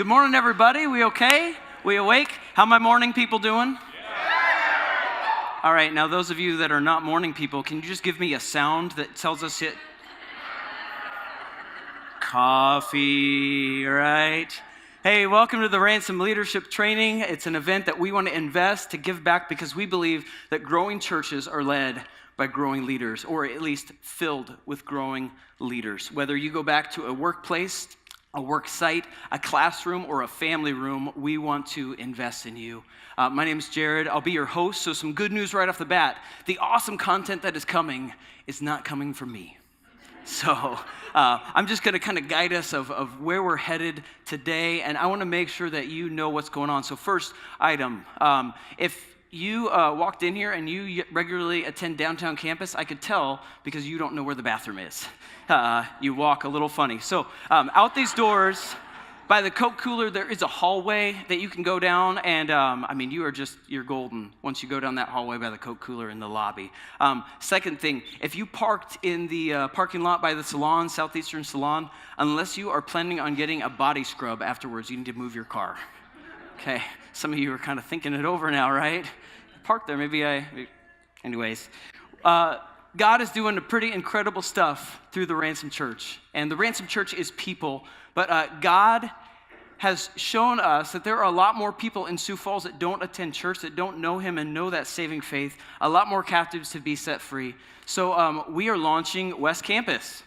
Good morning, everybody. We okay? We awake? How my morning people doing? All right, now those of you that are not morning people, can you just give me a sound that tells us it? Coffee, right? Hey, welcome to the Ransom Leadership Training. It's an event that we want to invest to give back because we believe that growing churches are led by growing leaders, or at least filled with growing leaders. Whether you go back to a workplace, a work site, a classroom, or a family room, we want to invest in you. My name is Jared. I'll be your host, so some good news right off the bat. The awesome content that is coming is not coming from me. So I'm just going to kind of guide us of where we're headed today, and I want to make sure that you know what's going on. So first item, if you walked in here and you regularly attend downtown campus, I could tell because you don't know where the bathroom is. You walk a little funny. So out these doors, by the Coke cooler, there is a hallway that you can go down, and you're golden once you go down that hallway by the Coke cooler in the lobby. Second thing, if you parked in the parking lot by the salon, Southeastern Salon, unless you are planning on getting a body scrub afterwards, you need to move your car. Okay, some of you are kind of thinking it over now, right? Park there, anyways. God is doing pretty incredible stuff through the Ransom Church. And the Ransom Church is people, but God has shown us that there are a lot more people in Sioux Falls that don't attend church, that don't know Him and know that saving faith, a lot more captives to be set free. So we are launching West Campus.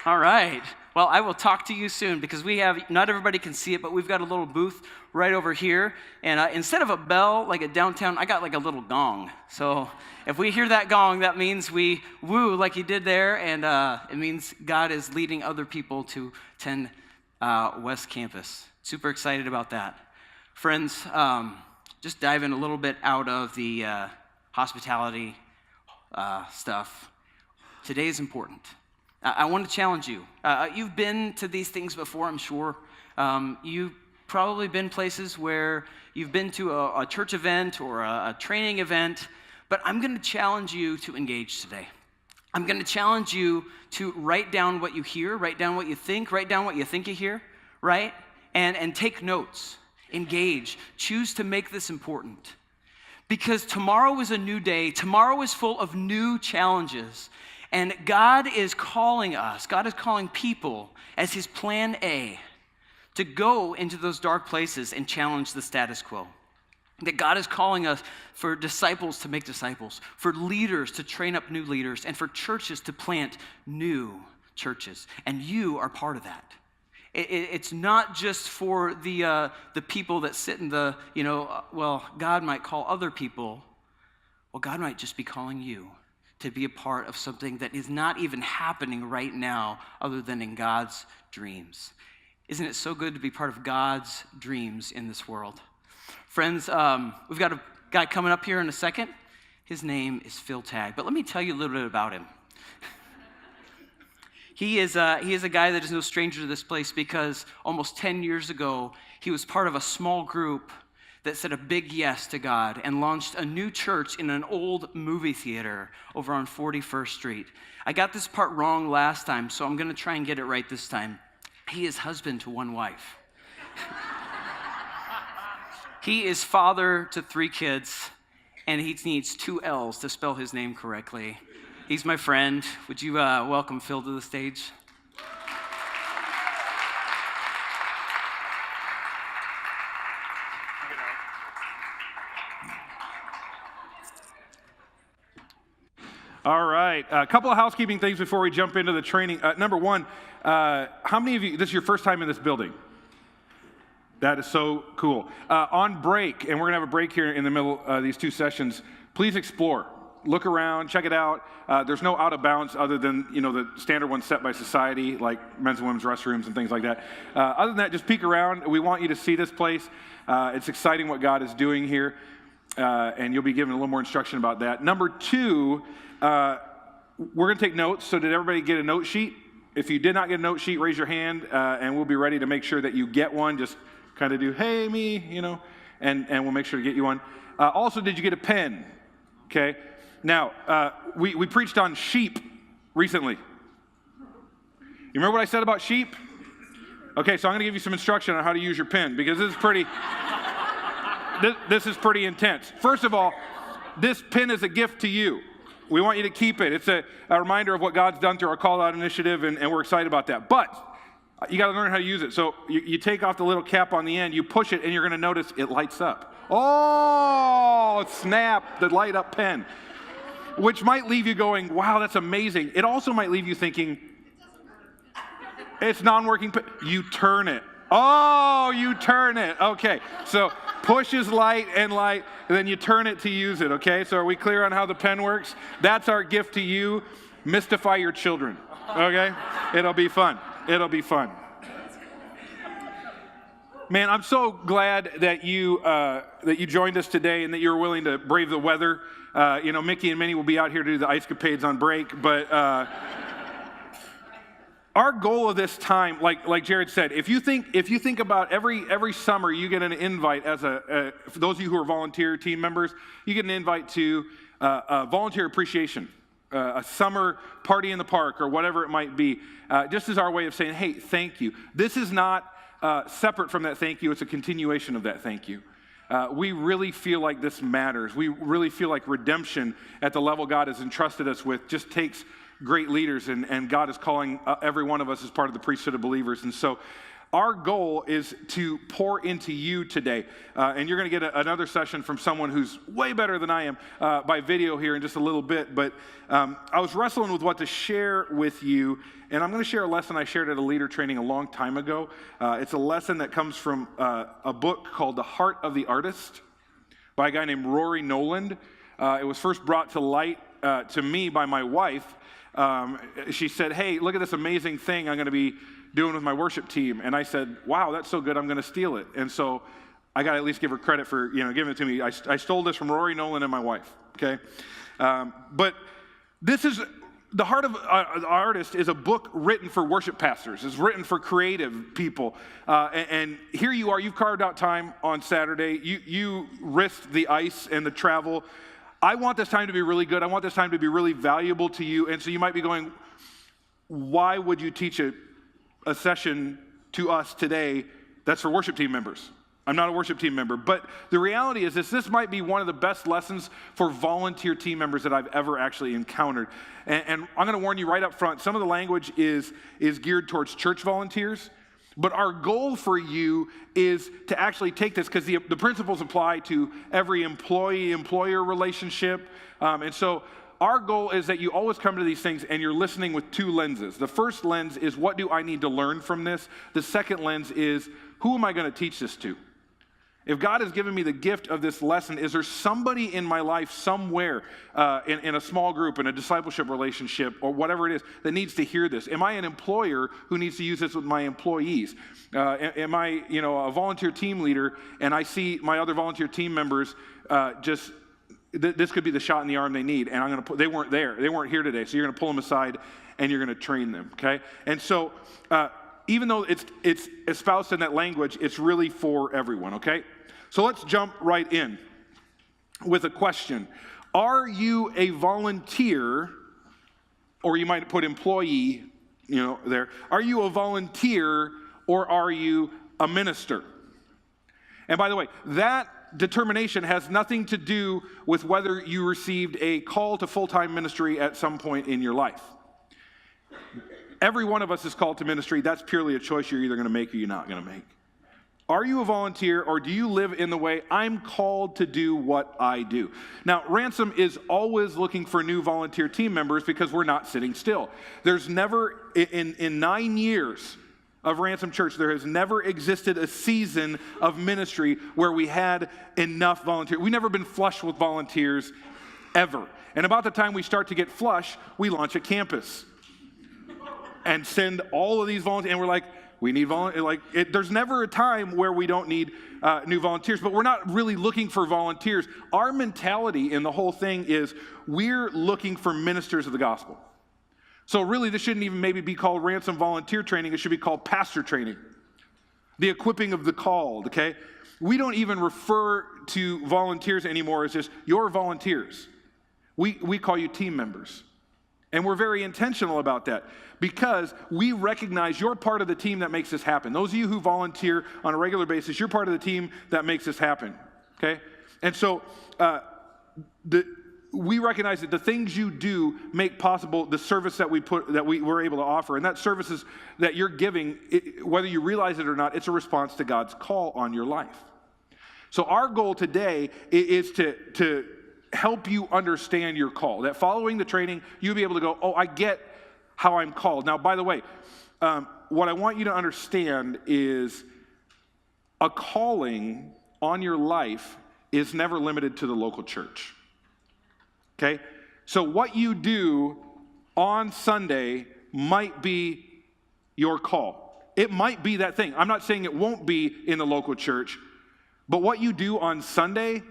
All right. Well, I will talk to you soon because we have, not everybody can see it, but we've got a little booth right over here. And instead of a bell like at downtown, I got like a little gong. So if we hear that gong, that means we woo like you did there. And it means God is leading other people to attend West Campus. Super excited about that. Friends, just diving a little bit out of the hospitality stuff. Today is important. I want to challenge you. You've been to these things before, I'm sure. You've probably been places where you've been to a church event or a training event, but I'm going to challenge you to engage today. I'm going to challenge you to write down what you hear, write down what you think you hear, right? And take notes, engage, choose to make this important. Because tomorrow is a new day. Tomorrow is full of new challenges. And God is calling us, God is calling people as His plan A to go into those dark places and challenge the status quo. That God is calling us for disciples to make disciples, for leaders to train up new leaders, and for churches to plant new churches. And you are part of that. It's not just for the people that sit in the, God might call other people. Well, God might just be calling you to be a part of something that is not even happening right now other than in God's dreams. Isn't it so good to be part of God's dreams in this world? Friends, we've got a guy coming up here in a second. His name is Phil Tagg, but let me tell you a little bit about him. He is a guy that is no stranger to this place because almost 10 years ago, he was part of a small group that said a big yes to God and launched a new church in an old movie theater over on 41st Street. I got this part wrong last time, so I'm going to try and get it right this time. He is husband to one wife. He is father to 3 kids, and he needs 2 L's to spell his name correctly. He's my friend. Would you welcome Phil to the stage? All right, a couple of housekeeping things before we jump into the training. Number one, how many of you, this is your first time in this building? That is so cool. On break, and we're gonna have a break here in the middle of these 2 sessions, please explore. Look around, check it out. There's no out of bounds other than, the standard ones set by society, like men's and women's restrooms and things like that. Other than that, just peek around. We want you to see this place. It's exciting what God is doing here, and you'll be given a little more instruction about that. Number 2, we're going to take notes. So did everybody get a note sheet? If you did not get a note sheet, raise your hand, and we'll be ready to make sure that you get one. Just kind of do, hey, me, and we'll make sure to get you one. Also, did you get a pen? Okay. Now, we preached on sheep recently. You remember what I said about sheep? Okay, so I'm going to give you some instruction on how to use your pen because this is pretty, this is pretty intense. First of all, this pen is a gift to you. We want you to keep it. It's a reminder of what God's done through our Call Out initiative, and we're excited about that. But you got to learn how to use it. So you take off the little cap on the end, you push it, and you're going to notice it lights up. Oh, snap, the light up pen. Which might leave you going, wow, that's amazing. It also might leave you thinking, it's non-working pen. You turn it. Oh, you turn it. Okay, so push is light, and then you turn it to use it, okay? So are we clear on how the pen works? That's our gift to you. Mystify your children, okay? It'll be fun. It'll be fun. Man, I'm so glad that you joined us today and that you were willing to brave the weather. Mickey and Minnie will be out here to do the ice capades on break, but our goal of this time, like Jared said, if you think about every summer, you get an invite for those of you who are volunteer team members, you get an invite to a volunteer appreciation, a summer party in the park or whatever it might be, just as our way of saying, hey, thank you. This is not separate from that thank you. It's a continuation of that thank you. We really feel like this matters. We really feel like redemption at the level God has entrusted us with just takes great leaders, and God is calling every one of us as part of the priesthood of believers. And so our goal is to pour into you today. And you're going to get another session from someone who's way better than I am by video here in just a little bit. But I was wrestling with what to share with you, and I'm going to share a lesson I shared at a leader training a long time ago. It's a lesson that comes from a book called The Heart of the Artist by a guy named Rory Noland. It was first brought to light to me by my wife. She said, hey, look at this amazing thing I'm going to be doing with my worship team. And I said, wow, that's so good, I'm going to steal it. And so I got to at least give her credit for giving it to me. I stole this from Rory Noland and my wife, okay? But this is, The Heart of the Artist is a book written for worship pastors. It's written for creative people. And here you are, you've carved out time on Saturday. You risked the ice and the travel. I want this time to be really good. I want this time to be really valuable to you. And so you might be going, why would you teach a session to us today that's for worship team members? I'm not a worship team member. But the reality is this might be one of the best lessons for volunteer team members that I've ever actually encountered. And I'm going to warn you right up front, some of the language is geared towards church volunteers. But our goal for you is to actually take this, because the principles apply to every employee-employer relationship. And so our goal is that you always come to these things and you're listening with two lenses. The first lens is, what do I need to learn from this? The second lens is, who am I going to teach this to? If God has given me the gift of this lesson, is there somebody in my life somewhere in a small group, in a discipleship relationship, or whatever it is, that needs to hear this? Am I an employer who needs to use this with my employees? Am I, a volunteer team leader, and I see my other volunteer team members this could be the shot in the arm they need, and they weren't there. They weren't here today, so you're going to pull them aside, and you're going to train them, okay? And so even though it's espoused in that language, it's really for everyone, okay? So let's jump right in with a question. Are you a volunteer, or you might put employee, there. Are you a volunteer, or are you a minister? And by the way, that determination has nothing to do with whether you received a call to full-time ministry at some point in your life. Every one of us is called to ministry. That's purely a choice you're either going to make or you're not going to make. Are you a volunteer, or do you live in the way, I'm called to do what I do? Now, Ransom is always looking for new volunteer team members because we're not sitting still. There's never, in 9 years of Ransom Church, there has never existed a season of ministry where we had enough volunteers. We've never been flush with volunteers, ever. And about the time we start to get flush, we launch a campus and send all of these volunteers, and we're like, we need volunteers. There's never a time where we don't need new volunteers, but we're not really looking for volunteers. Our mentality in the whole thing is we're looking for ministers of the gospel. So really, this shouldn't even maybe be called Ransom Volunteer Training. It should be called Pastor Training, the equipping of the called, okay? We don't even refer to volunteers anymore as just your volunteers. We call you team members. And we're very intentional about that because we recognize you're part of the team that makes this happen. Those of you who volunteer on a regular basis, you're part of the team that makes this happen, okay? And so we recognize that the things you do make possible the service that we're able to offer. And that services that you're giving, whether you realize it or not, it's a response to God's call on your life. So our goal today is to help you understand your call. That following the training, you'll be able to go, oh, I get how I'm called. Now, by the way, what I want you to understand is a calling on your life is never limited to the local church. Okay? So what you do on Sunday might be your call. It might be that thing. I'm not saying it won't be in the local church, but what you do on Sunday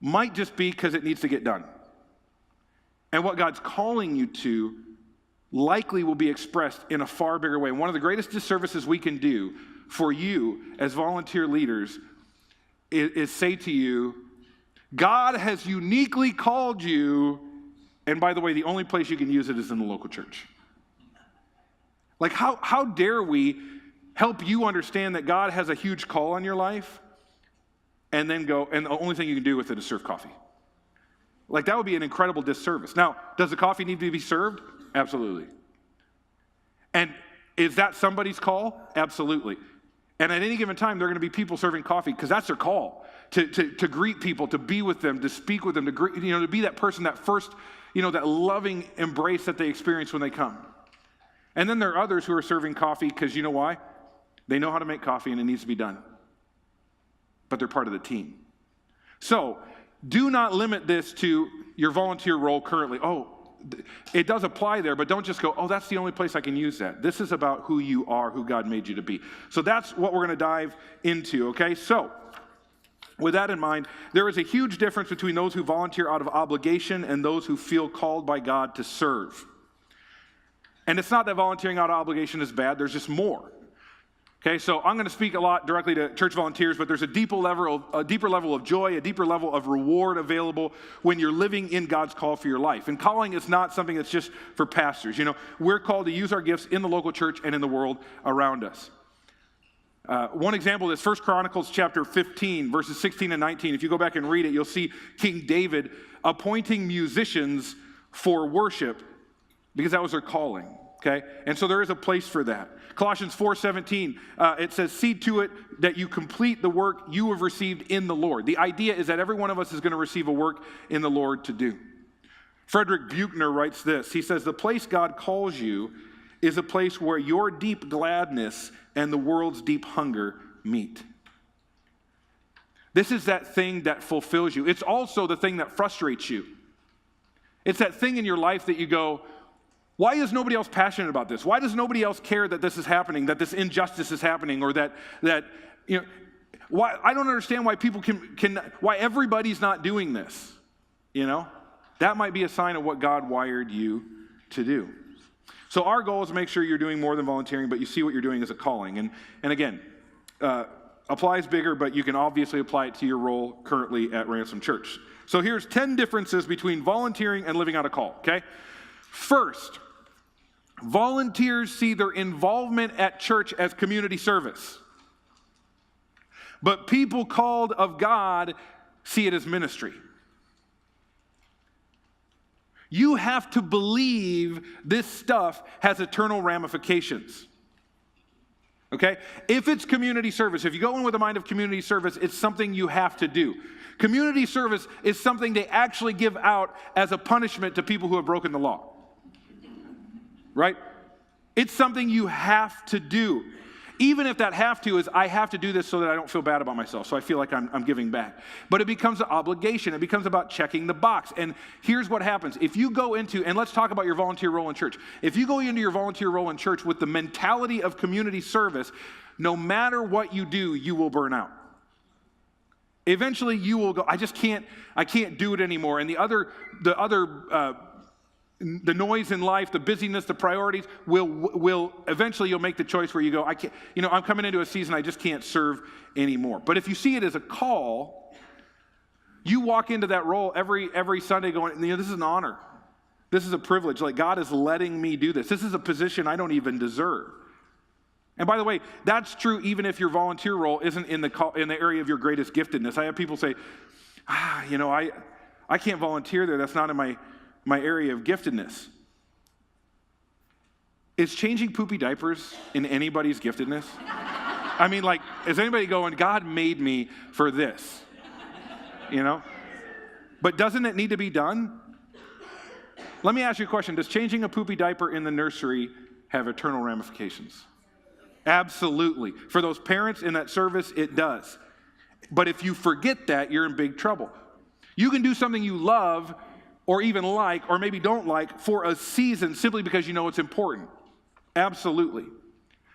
might just be because it needs to get done. And what God's calling you to likely will be expressed in a far bigger way. One of the greatest disservices we can do for you as volunteer leaders is say to you, God has uniquely called you, and by the way, the only place you can use it is in the local church. Like, how dare we help you understand that God has a huge call on your life, and then go, and the only thing you can do with it is serve coffee? Like, that would be an incredible disservice. Now, does the coffee need to be served? Absolutely. And is that somebody's call? Absolutely. And at any given time, there are going to be people serving coffee because that's their call. To greet people, to be with them, to speak with them, to be that person, that first, that loving embrace that they experience when they come. And then there are others who are serving coffee because you know why? They know how to make coffee and it needs to be done. But they're part of the team. So do not limit this to your volunteer role currently. Oh, it does apply there, but don't just go, oh, that's the only place I can use that. This is about who you are, who God made you to be. So that's what we're going to dive into, okay? So with that in mind, there is a huge difference between those who volunteer out of obligation and those who feel called by God to serve. And it's not that volunteering out of obligation is bad, there's just more. Okay, so I'm going to speak a lot directly to church volunteers, but there's a deeper level of joy, a deeper level of reward available when you're living in God's call for your life. And calling is not something that's just for pastors. We're called to use our gifts in the local church and in the world around us. One example is 1 Chronicles chapter 15, verses 16 and 19. If you go back and read it, you'll see King David appointing musicians for worship because that was their calling. Okay? And so there is a place for that. Colossians 4:17, it says, see to it that you complete the work you have received in the Lord. The idea is that every one of us is going to receive a work in the Lord to do. Frederick Buechner writes this. He says, the place God calls you is a place where your deep gladness and the world's deep hunger meet. This is that thing that fulfills you. It's also the thing that frustrates you. It's that thing in your life that you go, why is nobody else passionate about this? Why does nobody else care that this is happening, that this injustice is happening, or that why I don't understand why people why everybody's not doing this, That might be a sign of what God wired you to do. So our goal is to make sure you're doing more than volunteering, but you see what you're doing as a calling. And again, applies bigger, but you can obviously apply it to your role currently at Ransom Church. So here's 10 differences between volunteering and living out a call, okay? First, volunteers see their involvement at church as community service. But people called of God see it as ministry. You have to believe this stuff has eternal ramifications. Okay? If it's community service, if you go in with a mind of community service, it's something you have to do. Community service is something they actually give out as a punishment to people who have broken the law. Right? It's something you have to do. Even if that have to is, I have to do this so that I don't feel bad about myself, so I feel like I'm giving back. But it becomes an obligation. It becomes about checking the box. And here's what happens. If you go into, and let's talk about your volunteer role in church. If you go into your volunteer role in church with the mentality of community service, no matter what you do, you will burn out. Eventually you will go, I can't do it anymore. And the noise in life, the busyness, the priorities will eventually you'll make the choice where you go, I'm coming into a season I just can't serve anymore. But if you see it as a call, you walk into that role every Sunday going, this is an honor. This is a privilege. Like, God is letting me do this. This is a position I don't even deserve. And by the way, that's true even if your volunteer role isn't in the area of your greatest giftedness. I have people say, I can't volunteer there. That's not in my area of giftedness. Is changing poopy diapers in anybody's giftedness? I mean, like, is anybody going, God made me for this? But doesn't it need to be done? Let me ask you a question. Does changing a poopy diaper in the nursery have eternal ramifications? Absolutely. For those parents in that service, it does. But if you forget that, you're in big trouble. You can do something you love or even like or maybe don't like for a season simply because you know it's important. Absolutely.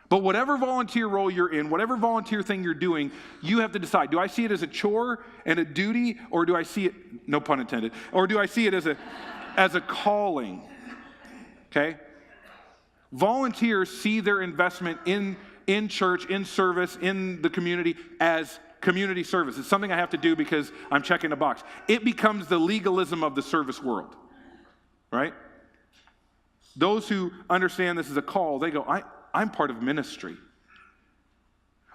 But whatever volunteer role you're in, whatever volunteer thing you're doing, you have to decide, do I see it as a chore and a duty, or do I see it, no pun intended, or do I see it as a calling? Okay? Volunteers see their investment in church, in service, in the community as community service. It's something I have to do because I'm checking a box. It becomes the legalism of the service world, right? Those who understand this as a call, they go, I'm part of ministry.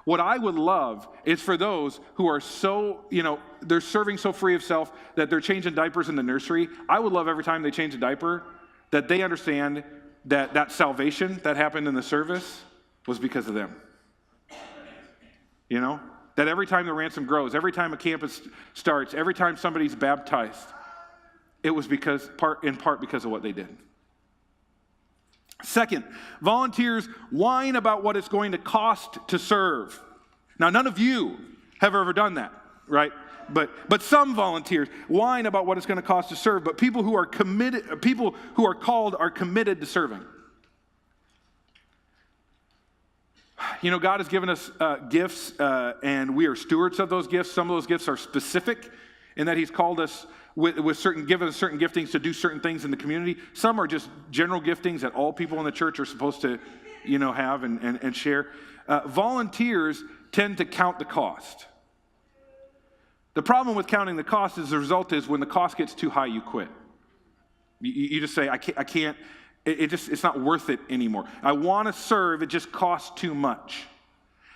What I would love is for those who are so, they're serving so free of self that they're changing diapers in the nursery. I would love every time they change a diaper that they understand that salvation that happened in the service was because of them. That every time the Ransom grows, every time a campus starts, every time somebody's baptized, it was in part because of what they did. Second, volunteers whine about what it's going to cost to serve. Now, none of you have ever done that, right? But some volunteers whine about what it's going to cost to serve, but people who are committed, people who are called are committed to serving. God has given us gifts, and we are stewards of those gifts. Some of those gifts are specific in that he's called us given us certain giftings to do certain things in the community. Some are just general giftings that all people in the church are supposed to, have and share. Volunteers tend to count the cost. The problem with counting the cost is the result is when the cost gets too high, you quit. You just say, I can't. It's not worth it anymore. I want to serve, it just costs too much.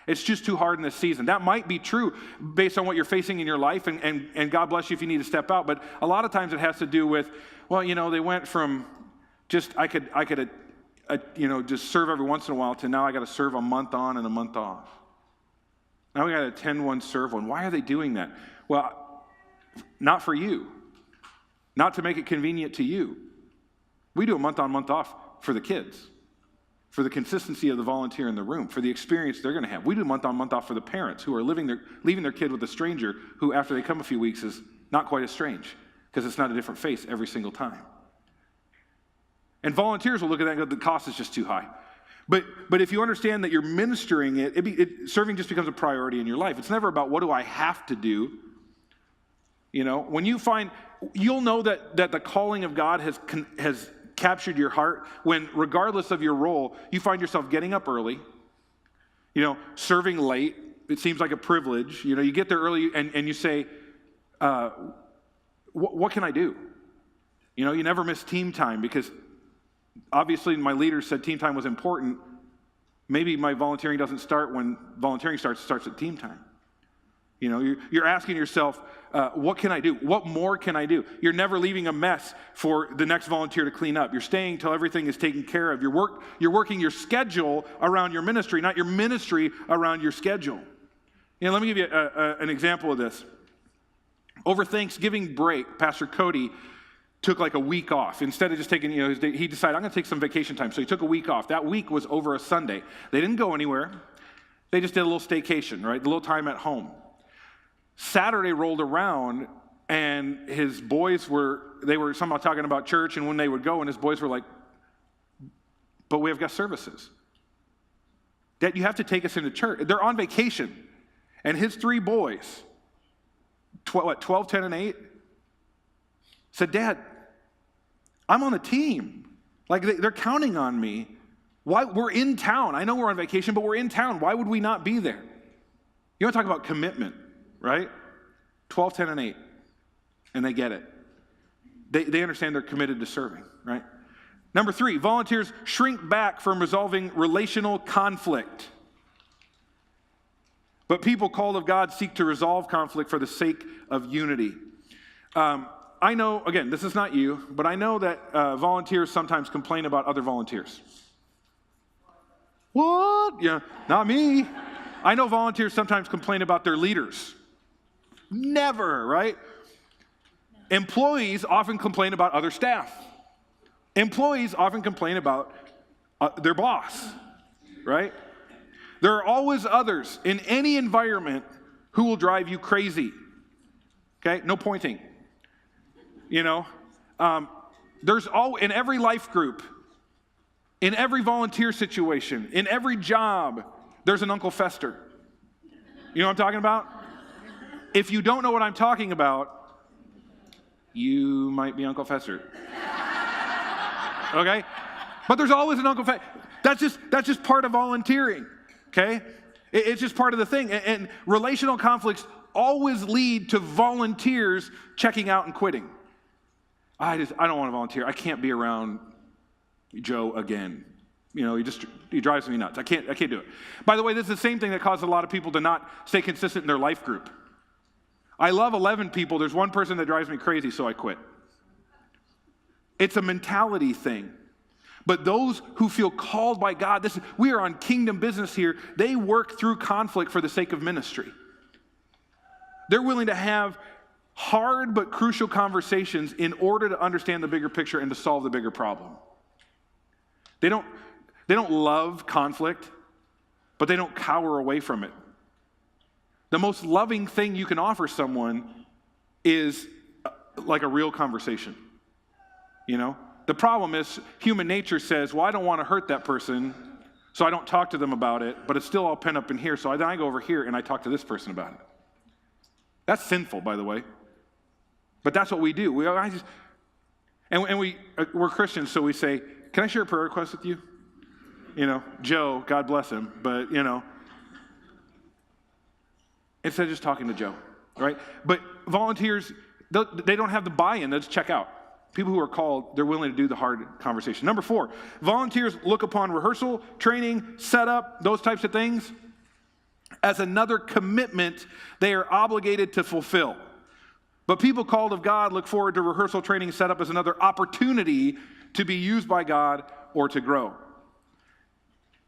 It's just too hard in this season. That might be true based on what you're facing in your life, and God bless you if you need to step out, but a lot of times it has to do with, they went from just, I could just serve every once in a while to now I got to serve a month on and a month off. Now we got to attend one, serve one. Why are they doing that? Well, not for you. Not to make it convenient to you. We do a month on, month off for the kids, for the consistency of the volunteer in the room, for the experience they're going to have. We do month on, month off for the parents who are leaving their kid with a stranger who, after they come a few weeks, is not quite as strange because it's not a different face every single time. And volunteers will look at that and go, the cost is just too high. But if you understand that you're ministering serving just becomes a priority in your life. It's never about what do I have to do. When you'll know that the calling of God has captured your heart when, regardless of your role, you find yourself getting up early, serving late. It seems like a privilege. You get there early and you say, what can I do? You never miss team time because obviously my leaders said team time was important. Maybe my volunteering doesn't start when volunteering starts. It starts at team time. You're asking yourself, what can I do? What more can I do? You're never leaving a mess for the next volunteer to clean up. You're staying until everything is taken care of. You're working your schedule around your ministry, not your ministry around your schedule. Let me give you an example of this. Over Thanksgiving break, Pastor Cody took like a week off. Instead of just taking, he decided, I'm going to take some vacation time. So he took a week off. That week was over a Sunday. They didn't go anywhere. They just did a little staycation, right? A little time at home. Saturday rolled around, and his boys were somehow talking about church and when they would go, and his boys were like, but we have guest services. Dad, you have to take us into church. They're on vacation. And his three boys, 12, 10, and 8, said, Dad, I'm on a team. Like, they're counting on me. Why? We're in town. I know we're on vacation, but we're in town. Why would we not be there? You want to talk about commitment, right? 12, 10, and 8. And they get it. They understand they're committed to serving, right? Number 3, volunteers shrink back from resolving relational conflict. But people called of God seek to resolve conflict for the sake of unity. I know, again, this is not you, but I know that volunteers sometimes complain about other volunteers. What? Yeah, not me. I know volunteers sometimes complain about their leaders. Never, right? Employees often complain about other staff. Employees often complain about their boss, right? There are always others in any environment who will drive you crazy. Okay? No pointing. You know? In every life group, in every volunteer situation, in every job, there's an Uncle Fester. You know what I'm talking about? If you don't know what I'm talking about, you might be Uncle Fester. Okay? But there's always an Uncle Fester. That's just part of volunteering. Okay? It's just part of the thing. And relational conflicts always lead to volunteers checking out and quitting. I don't want to volunteer. I can't be around Joe again. You know, he drives me nuts. I can't do it. By the way, this is the same thing that causes a lot of people to not stay consistent in their life group. I love 11 people. There's one person that drives me crazy, so I quit. It's a mentality thing. But those who feel called by God, we are on kingdom business here. They work through conflict for the sake of ministry. They're willing to have hard but crucial conversations in order to understand the bigger picture and to solve the bigger problem. They don't love conflict, but they don't cower away from it. The most loving thing you can offer someone is like a real conversation. You know? The problem is human nature says, well, I don't want to hurt that person, so I don't talk to them about it, but it's still all pent up in here, so then I go over here and I talk to this person about it. That's sinful, by the way. But that's what we do. We're Christians, so we say, can I share a prayer request with you? You know, Joe, God bless him, but, you know, instead of just talking to Joe, right? But volunteers, they don't have the buy-in. They just check out. People who are called, they're willing to do the hard conversation. Number 4, volunteers look upon rehearsal, training, setup, those types of things as another commitment they are obligated to fulfill. But people called of God look forward to rehearsal, training, setup as another opportunity to be used by God or to grow.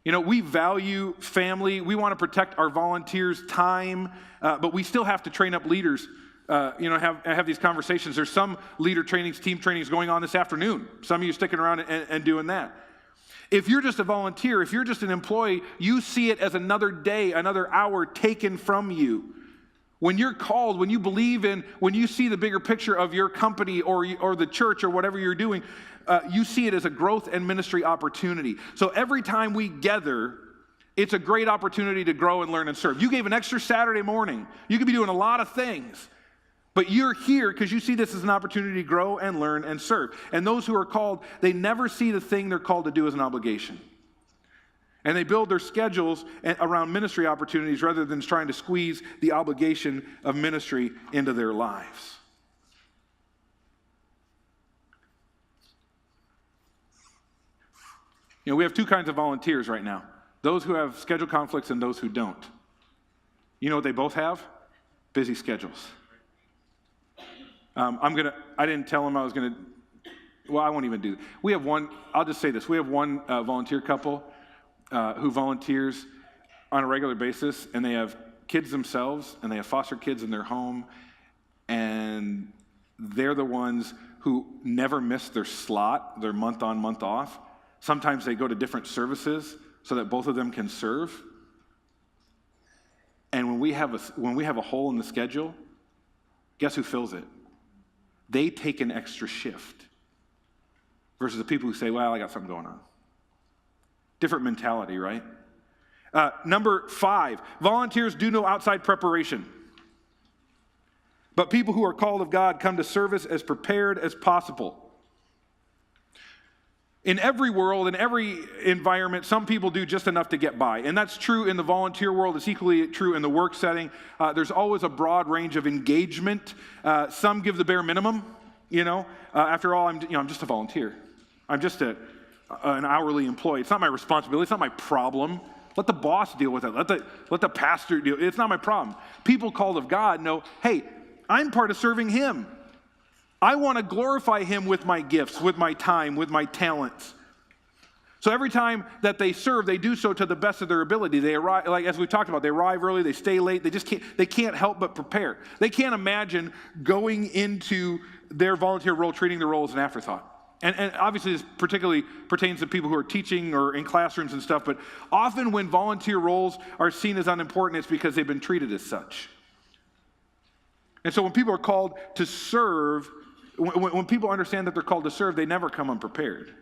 You know, we value family. We want to protect our volunteers' time, but we still have to train up leaders. Have these conversations. There's some leader trainings, team trainings going on this afternoon. Some of you sticking around and doing that. If you're just a volunteer, if you're just an employee, you see it as another day, another hour taken from you. When you're called, when you believe in, when you see the bigger picture of your company or the church or whatever you're doing, you see it as a growth and ministry opportunity. So every time we gather, it's a great opportunity to grow and learn and serve. You gave an extra Saturday morning. You could be doing a lot of things. But you're here because you see this as an opportunity to grow and learn and serve. And those who are called, they never see the thing they're called to do as an obligation. And they build their schedules around ministry opportunities rather than trying to squeeze the obligation of ministry into their lives. You know, we have 2 kinds of volunteers right now. Those who have schedule conflicts and those who don't. You know what they both have? Busy schedules. I didn't tell them I was going to, well, I won't even do that. We have one, I'll just say this. We have one volunteer couple who volunteers on a regular basis, and they have kids themselves, and they have foster kids in their home, and they're the ones who never miss their slot, their month on, month off. Sometimes they go to different services so that both of them can serve. And when we have a hole in the schedule, guess who fills it? They take an extra shift versus the people who say, well, I got something going on. Different mentality, right? Number 5, volunteers do no outside preparation. But people who are called of God come to service as prepared as possible. In every world, in every environment, some people do just enough to get by. And that's true in the volunteer world. It's equally true in the work setting. There's always a broad range of engagement. Some give the bare minimum, After all, I'm just a volunteer. I'm just an hourly employee. It's not my responsibility. It's not my problem. Let the boss deal with it. Let the pastor deal. It's not my problem. People called of God know, hey, I'm part of serving him. I want to glorify him with my gifts, with my time, with my talents. So every time that they serve, they do so to the best of their ability. They arrive, like as we talked about, they arrive early, they stay late, they can't help but prepare. They can't imagine going into their volunteer role, treating the role as an afterthought. And obviously this particularly pertains to people who are teaching or in classrooms and stuff, but often when volunteer roles are seen as unimportant, it's because they've been treated as such. And so when people are called to serve, when people understand that they're called to serve, they never come unprepared.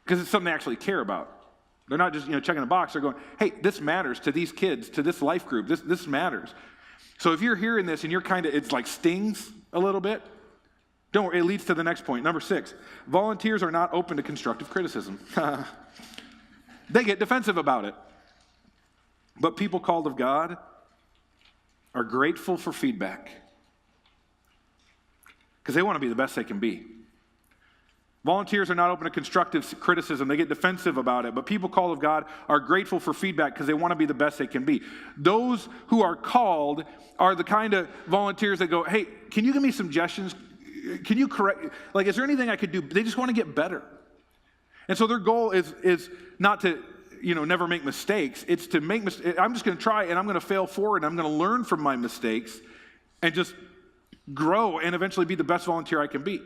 Because it's something they actually care about. They're not just checking a box. They're going, hey, this matters to these kids, to this life group. This matters. So if you're hearing this and you're it's like stings a little bit, don't worry, it leads to the next point. Number 6, volunteers are not open to constructive criticism. They get defensive about it. But people called of God are grateful for feedback. Because they want to be the best they can be. Volunteers are not open to constructive criticism. They get defensive about it. But people called of God are grateful for feedback because they want to be the best they can be. Those who are called are the kind of volunteers that go, hey, can you give me some suggestions? Can you correct? Like, is there anything I could do? They just want to get better. And so their goal is not to, never make mistakes. It's to make mistakes. I'm just going to try and I'm going to fail forward and I'm going to learn from my mistakes and just grow and eventually be the best volunteer I can be.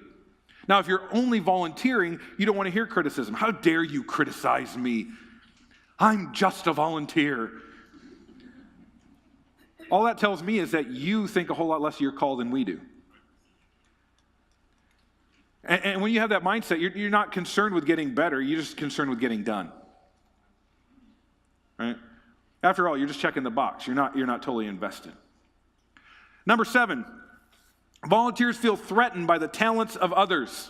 Now, if you're only volunteering, you don't want to hear criticism. How dare you criticize me? I'm just a volunteer. All that tells me is that you think a whole lot less of your call than we do. And when you have that mindset, you're not concerned with getting better. You're just concerned with getting done. Right? After all, you're just checking the box. You're not totally invested. Number 7. Volunteers feel threatened by the talents of others,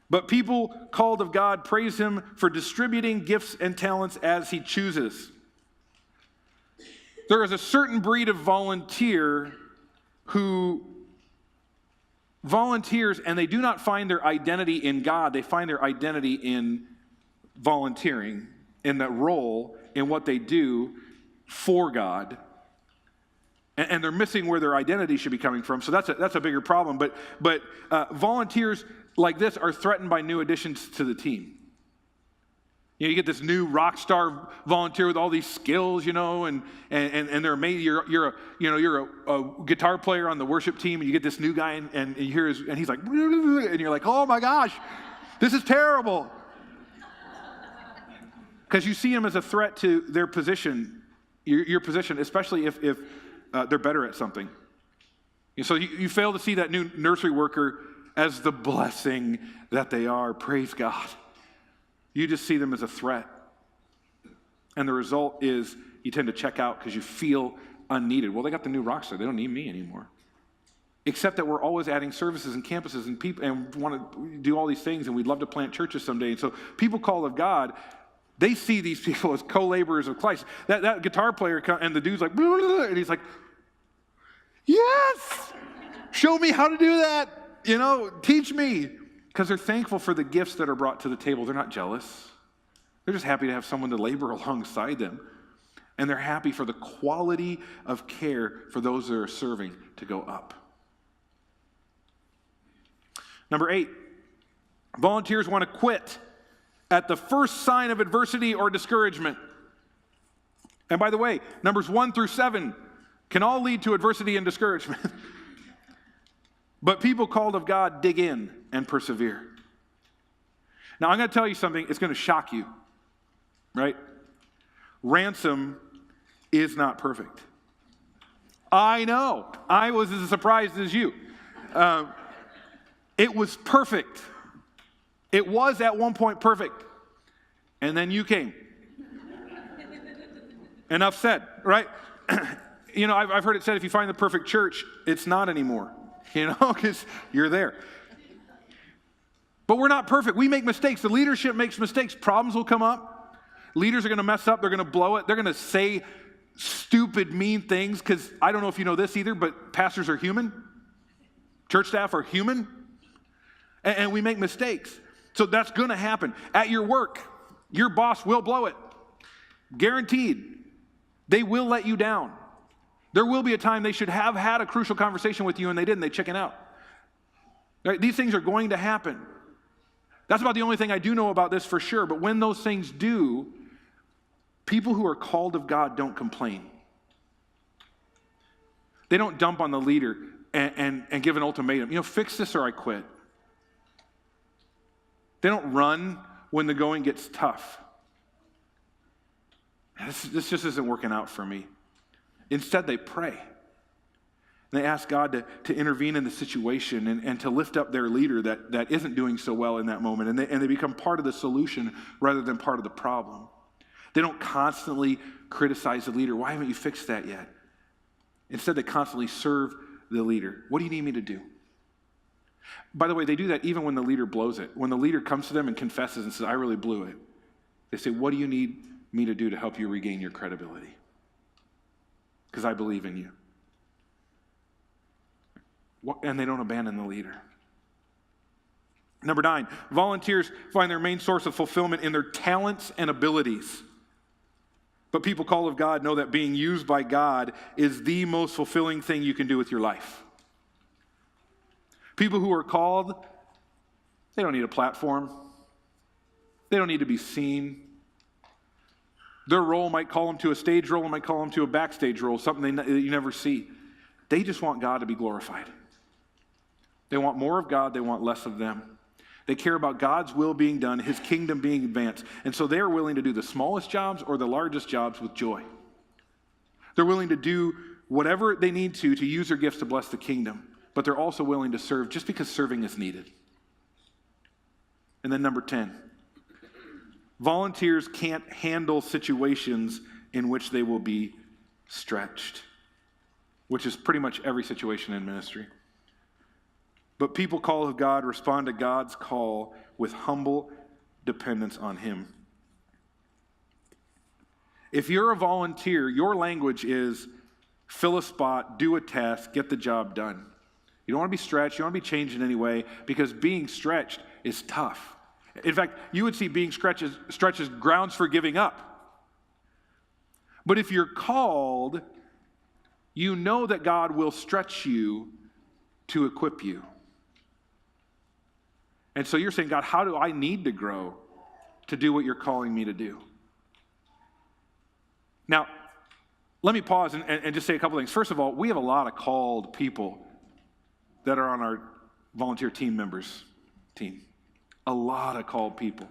but people called of God praise him for distributing gifts and talents as he chooses. There is a certain breed of volunteer who volunteers and they do not find their identity in God. They find their identity in volunteering, in that role, in what they do for God. And they're missing where their identity should be coming from. So that's a bigger problem. But volunteers like this are threatened by new additions to the team. You get this new rock star volunteer with all these skills, and they're amazing. You're a guitar player on the worship team, and you get this new guy, and you hear and he's like, and you're like, oh my gosh, this is terrible. Because you see him as a threat to their position, your position, especially if they're better at something. So you fail to see that new nursery worker as the blessing that they are. Praise God. You just see them as a threat. And the result is you tend to check out because you feel unneeded. Well, they got the new rock star. They don't need me anymore. Except that we're always adding services and campuses and people and want to do all these things, and we'd love to plant churches someday. And so people called of God, they see these people as co-laborers of Christ. That guitar player and the dude's like, blah, blah, blah, and he's like, yes, show me how to do that. Teach me. Because they're thankful for the gifts that are brought to the table. They're not jealous. They're just happy to have someone to labor alongside them. And they're happy for the quality of care for those that are serving to go up. Number 8, volunteers want to quit at the first sign of adversity or discouragement. And by the way, numbers 1 through 7 can all lead to adversity and discouragement. But people called of God dig in and persevere. Now, I'm going to tell you something. It's going to shock you, right? Ransom is not perfect. I know. I was as surprised as you. It was perfect. It was at one point perfect. And then you came. Enough said, right? I've heard it said if you find the perfect church, it's not anymore. Because you're there. But we're not perfect. We make mistakes. The leadership makes mistakes. Problems will come up. Leaders are going to mess up. They're going to blow it. They're going to say stupid, mean things. Because I don't know if you know this either, but pastors are human. Church staff are human, and we make mistakes. So that's going to happen. At your work, your boss will blow it. Guaranteed. They will let you down. There will be a time they should have had a crucial conversation with you and they didn't. They chicken out. Right? These things are going to happen. That's about the only thing I do know about this for sure. But when those things do, people who are called of God don't complain. They don't dump on the leader and give an ultimatum. Fix this or I quit. They don't run when the going gets tough. This just isn't working out for me. Instead, they pray. They ask God to intervene in the situation and to lift up their leader that isn't doing so well in that moment. And they become part of the solution rather than part of the problem. They don't constantly criticize the leader. Why haven't you fixed that yet? Instead, they constantly serve the leader. What do you need me to do? By the way, they do that even when the leader blows it. When the leader comes to them and confesses and says, I really blew it, they say, what do you need me to do to help you regain your credibility? Because I believe in you. And they don't abandon the leader. Number 9, volunteers find their main source of fulfillment in their talents and abilities. But people called of God know that being used by God is the most fulfilling thing you can do with your life. People who are called, they don't need a platform. They don't need to be seen. Their role might call them to a stage role, and might call them to a backstage role, something that you never see. They just want God to be glorified. They want more of God, they want less of them. They care about God's will being done, his kingdom being advanced. And so they are willing to do the smallest jobs or the largest jobs with joy. They're willing to do whatever they need to use their gifts to bless the kingdom. But they're also willing to serve just because serving is needed. And then number 10, volunteers can't handle situations in which they will be stretched, which is pretty much every situation in ministry. But people called of God respond to God's call with humble dependence on him. If you're a volunteer, your language is fill a spot, do a task, get the job done. You don't want to be stretched, you don't want to be changed in any way, because being stretched is tough. In fact, you would see being stretched as grounds for giving up. But if you're called, you know that God will stretch you to equip you. And so you're saying, God, how do I need to grow to do what you're calling me to do? Now, let me pause and just say a couple things. First of all, we have a lot of called people that are on our volunteer team members team. A lot of called people.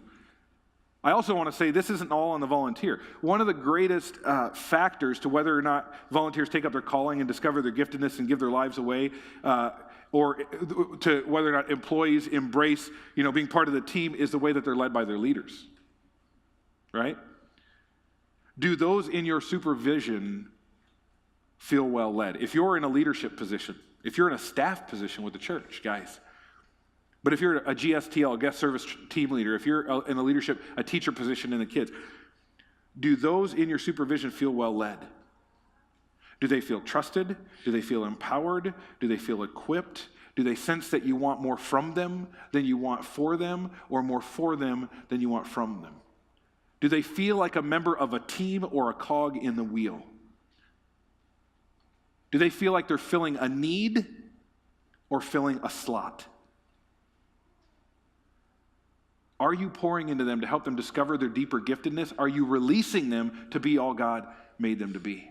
I also want to say this isn't all on the volunteer. One of the greatest factors to whether or not volunteers take up their calling and discover their giftedness and give their lives away, or to whether or not employees embrace, being part of the team, is the way that they're led by their leaders. Right? Do those in your supervision feel well led? If you're in a leadership position, if you're in a staff position with the church, guys, but if you're a GSTL, guest service team leader, if you're in a leadership, a teacher position in the kids, do those in your supervision feel well led? Do they feel trusted? Do they feel empowered? Do they feel equipped? Do they sense that you want more from them than you want for them, or more for them than you want from them? Do they feel like a member of a team or a cog in the wheel? Do they feel like they're filling a need or filling a slot? Are you pouring into them to help them discover their deeper giftedness? Are you releasing them to be all God made them to be?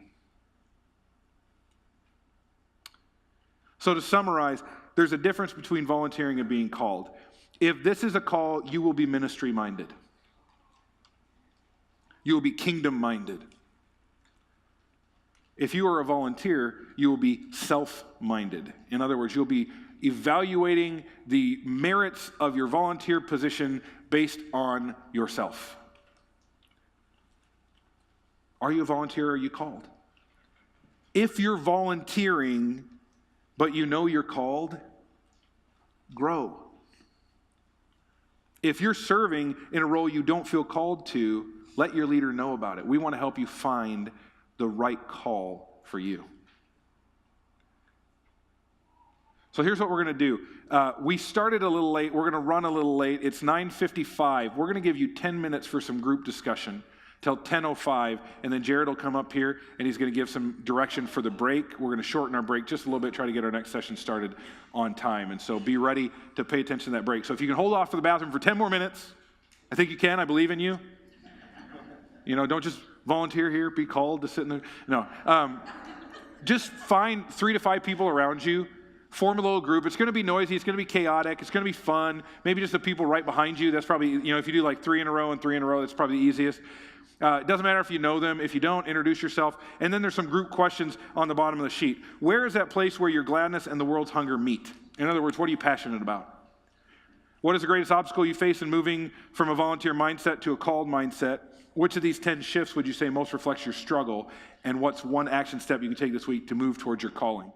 So to summarize, there's a difference between volunteering and being called. If this is a call, you will be ministry-minded. You will be kingdom-minded. If you are a volunteer, you will be self-minded. In other words, you'll be evaluating the merits of your volunteer position based on yourself. Are you a volunteer or are you called? If you're volunteering, but you know you're called, grow. If you're serving in a role you don't feel called to, let your leader know about it. We want to help you find the right call for you. So So here's what we're going to do. We started a little late. We're going to run a little late. It's 9:55. We're going to give you 10 minutes for some group discussion till 10:05, and then Jared will come up here, and he's going to give some direction for the break. We're going to shorten our break just a little bit, try to get our next session started on time. And so be ready to pay attention to that break. So if you can hold off for the bathroom for 10 more minutes, I think you can. I believe in you. Don't just volunteer here, be called to sit in there. No. Just find 3 to 5 people around you. Form a little group. It's going to be noisy. It's going to be chaotic. It's going to be fun. Maybe just the people right behind you. That's probably, if you do like 3 in a row and 3 in a row, that's probably the easiest. It doesn't matter if you know them. If you don't, introduce yourself. And then there's some group questions on the bottom of the sheet. Where is that place where your gladness and the world's hunger meet? In other words, what are you passionate about? What is the greatest obstacle you face in moving from a volunteer mindset to a called mindset? Which of these 10 shifts would you say most reflects your struggle? And what's one action step you can take this week to move towards your calling?